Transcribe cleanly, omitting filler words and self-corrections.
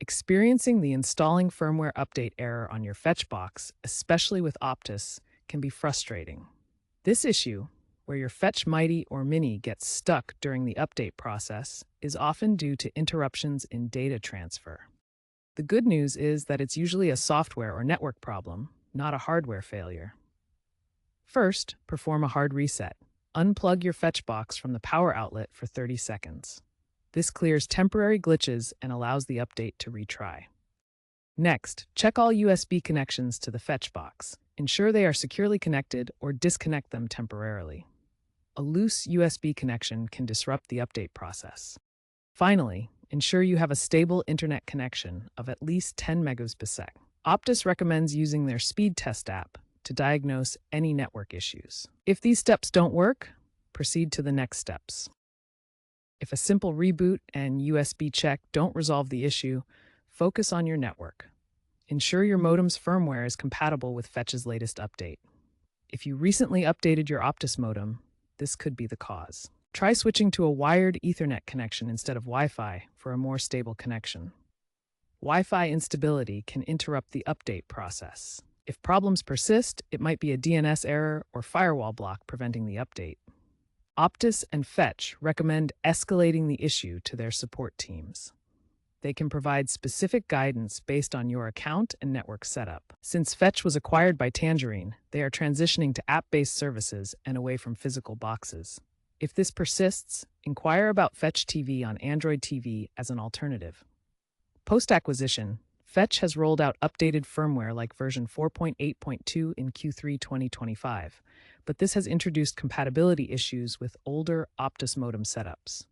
Experiencing the installing firmware update error on your fetch box, especially with Optus, can be frustrating. This issue, where your Fetch Mighty or Mini gets stuck during the update process, is often due to interruptions in data transfer. The good news is that it's usually a software or network problem, not a hardware failure. First, perform a hard reset. Unplug your fetch box from the power outlet for 30 seconds. This clears temporary glitches and allows the update to retry. Next, check all USB connections to the fetch box. Ensure they are securely connected or disconnect them temporarily. A loose USB connection can disrupt the update process. Finally, ensure you have a stable internet connection of at least 10 megabits per second. Optus recommends using their speed test app to diagnose any network issues. If these steps don't work, proceed to the next steps. If a simple reboot and USB check don't resolve the issue, focus on your network. Ensure your modem's firmware is compatible with Fetch's latest update. If you recently updated your Optus modem, this could be the cause. Try switching to a wired Ethernet connection instead of Wi-Fi for a more stable connection. Wi-Fi instability can interrupt the update process. If problems persist, it might be a DNS error or firewall block preventing the update. Optus and Fetch recommend escalating the issue to their support teams. They can provide specific guidance based on your account and network setup. Since Fetch was acquired by Tangerine, they are transitioning to app-based services and away from physical boxes. If this persists, inquire about Fetch TV on Android TV as an alternative. Post-acquisition, Fetch has rolled out updated firmware like version 4.8.2 in Q3 2025, but this has introduced compatibility issues with older Optus modem setups.